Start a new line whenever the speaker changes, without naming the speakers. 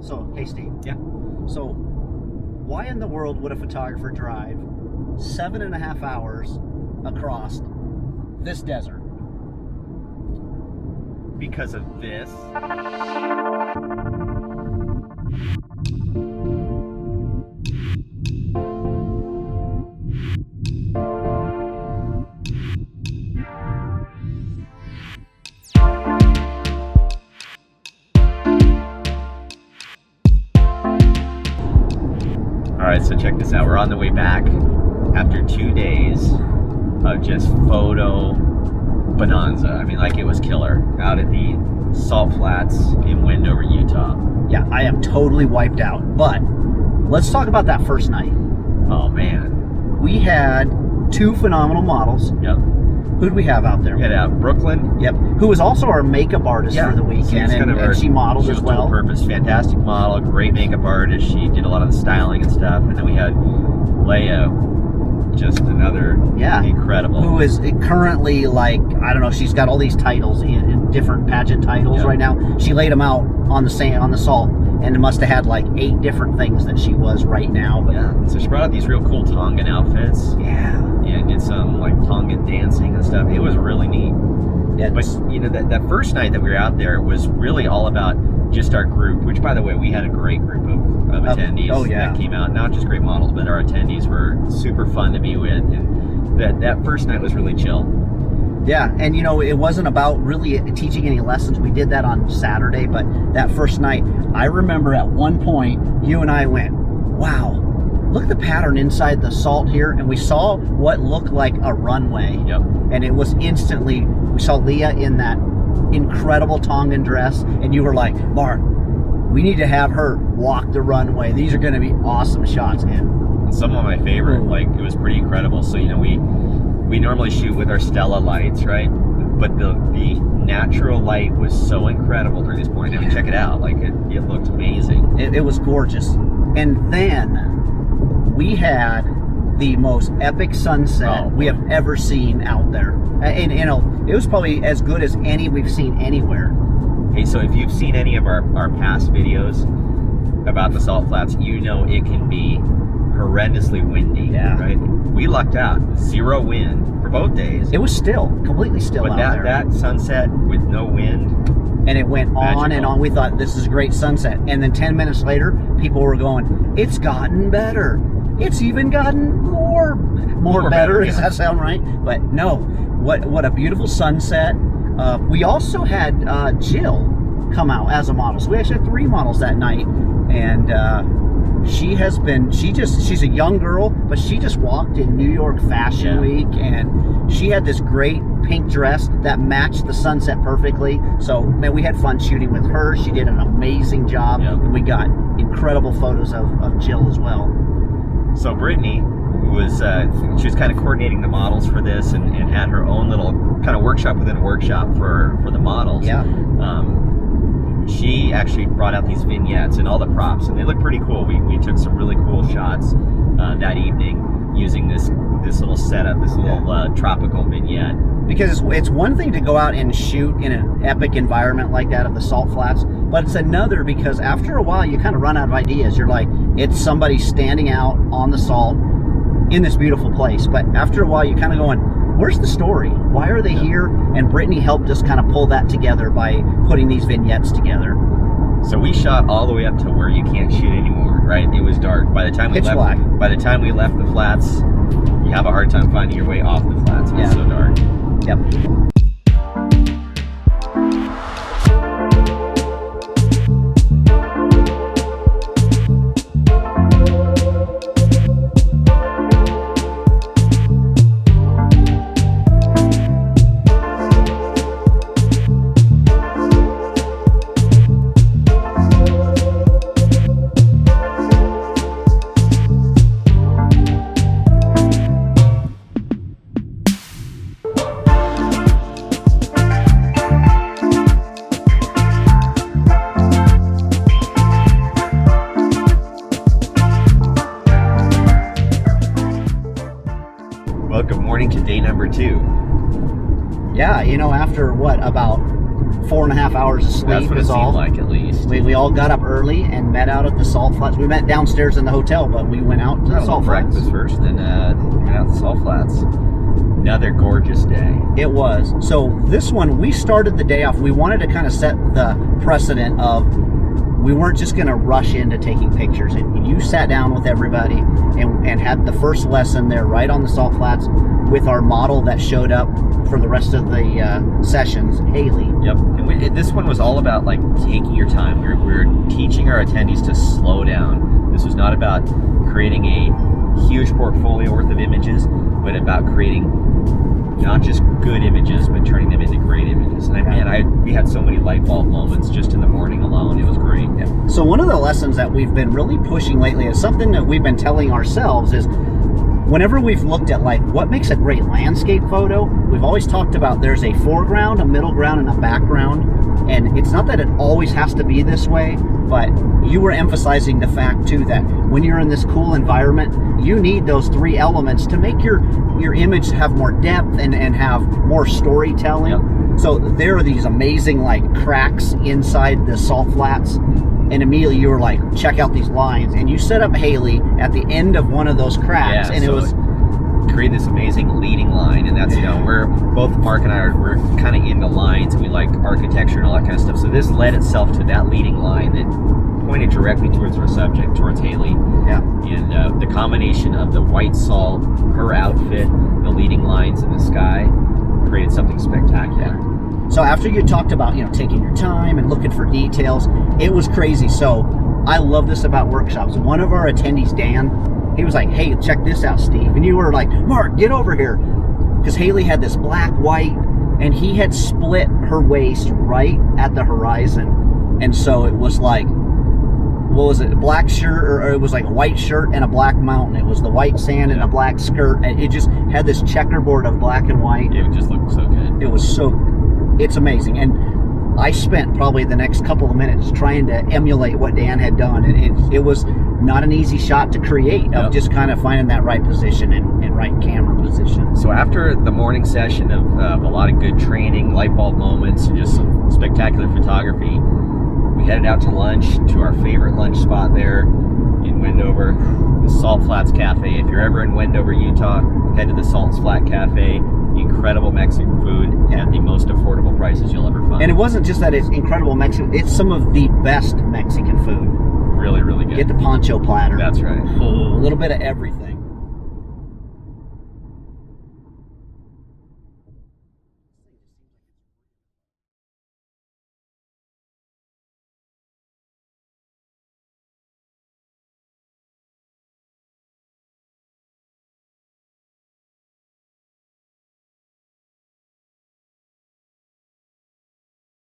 So, hey Steve.
Yeah.
So, why in the world would a photographer drive 7.5 hours across this desert?
Because of this. All right, so check this out. We're on the way back after 2 days of just photo bonanza. I mean, like, it was killer out at the Salt Flats in Wendover, Utah.
Yeah, I am totally wiped out. But let's talk about that first night.
Oh man.
We had 2 phenomenal models.
Yep.
Who'd we have out there?
We had Brooklyn.
Yep. Who was also our makeup artist for the weekend, and she modeled as well.
Purpose, fantastic model, great makeup artist. She did a lot of the styling and stuff. And then we had Leia, just another incredible.
Who is currently, like, I don't know, she's got all these titles in different pageant titles right now. She laid them out on the salt, and it must have had like 8 different things that she was right now. But
yeah, so she brought out these real cool Tongan outfits.
Yeah,
and did some like Tongan dancing and stuff. It was really neat. Yeah, but you know, that first night that we were out there was really all about just our group. Which, by the way, we had a great group of attendees that came out. Not just great models, but our attendees were super fun to be with. And that first night was really chill.
Yeah, and you know, it wasn't about really teaching any lessons. We did that on Saturday, but that first night, I remember at one point, you and I went, wow, look at the pattern inside the salt here, and we saw what looked like a runway.
Yep.
And it was instantly, we saw Leah in that incredible Tongan dress, and you were like, Mark, we need to have her walk the runway. These are going to be awesome shots, man.
Some of my favorite, like, it was pretty incredible. So, you know, we normally shoot with our Stella lights, right? But the natural light was so incredible during this point. I mean, check it out. Like, it looked amazing.
It was gorgeous. And then we had the most epic sunset we have ever seen out there. And, you know, it was probably as good as any we've seen anywhere.
Hey, so if you've seen any of our past videos about the Salt Flats, you know it can be horrendously windy, right? We lucked out. 0 wind for both days.
It was still, completely still out there.
But that sunset with no wind.
And it went on and on. We thought, this is a great sunset. And then 10 minutes later, people were going, it's gotten better. It's even gotten more better. Does that sound right? But no, what a beautiful sunset. We also had Jill come out as a model. So we actually had 3 models that night. And she's a young girl, but she just walked in New York Fashion Week, and she had this great pink dress that matched the sunset perfectly. So, man, we had fun shooting with her. She did an amazing job, and we got incredible photos of Jill as well.
So Brittany, who was she was kind of coordinating the models for this, and had her own little kind of workshop within a workshop for the models.
Yeah.
She actually brought out these vignettes and all the props, and they look pretty cool. We took some really cool shots that evening using this little setup, this little tropical vignette.
Because it's one thing to go out and shoot in an epic environment like that of the Salt Flats, but it's another because after a while you kind of run out of ideas. You're like, it's somebody standing out on the salt in this beautiful place, but after a while you're kind of going, where's the story? Why are they here? And Brittany helped us kind of pull that together by putting these vignettes together.
So we shot all the way up to where you can't shoot anymore, right? It was dark. By the time we left the flats, you have a hard time finding your way off the flats. It was so dark.
Yep. Well, good morning to day number 2. Yeah, you know, after about 4.5 hours of sleep.
That's what it seemed like, at least.
We all got up early and met out at the Salt Flats. We met downstairs in the hotel, but we went out to the Salt Flats.
Breakfast first, then went out to the Salt Flats. Another gorgeous day.
It was. So this one, we started the day off. We wanted to kind of set the precedent of we weren't just going to rush into taking pictures. And you sat down with everybody and had the first lesson there right on the Salt Flats with our model that showed up for the rest of the sessions, Haley.
Yep. And this one was all about like taking your time. We were teaching our attendees to slow down. This was not about creating a huge portfolio worth of images, but about creating not just good images, but turning them into great images. And we had so many light bulb moments just in the morning alone. It was great.
Yeah. So one of the lessons that we've been really pushing lately is something that we've been telling ourselves is whenever we've looked at like what makes a great landscape photo, we've always talked about there's a foreground, a middle ground, and a background. And it's not that it always has to be this way, but you were emphasizing the fact too that when you're in this cool environment, you need those three elements to make your image have more depth and have more storytelling.
Yep.
So there are these amazing like cracks inside the Salt Flats, and immediately you were like, check out these lines, and you set up Haley at the end of one of those cracks, and it was
create this amazing leading line. And that's, we're both Mark and I we're kind of into lines, and we like architecture and all that kind of stuff. So this led itself to that leading line that pointed directly towards our subject, towards Haley.
Yeah.
And the combination of the white salt, her outfit, the leading lines in the sky created something spectacular.
So after you talked about, taking your time and looking for details, it was crazy. So I love this about workshops. One of our attendees, Dan, he was like, hey, check this out, Steve. And you were like, Mark, get over here. Because Haley had this black, white, and he had split her waist right at the horizon. And so it was like, what was it, a black shirt, or it was like a white shirt and a black mountain. It was the white sand and a black skirt. And it just had this checkerboard of black and white.
It just looked so good.
It was it's amazing. And I spent probably the next couple of minutes trying to emulate what Dan had done. And it was not an easy shot to create of just kind of finding that right position and right camera position.
So after the morning session of a lot of good training, light bulb moments, and just some spectacular photography, we headed out to lunch to our favorite lunch spot there in Wendover, the Salt Flats Cafe. If you're ever in Wendover, Utah, head to the Salt Flat Cafe. Incredible Mexican food at the most affordable prices you'll ever find.
And it wasn't just that it's incredible Mexican, it's some of the best Mexican food.
Really, really good.
Get the poncho platter.
That's right.
A little bit of everything.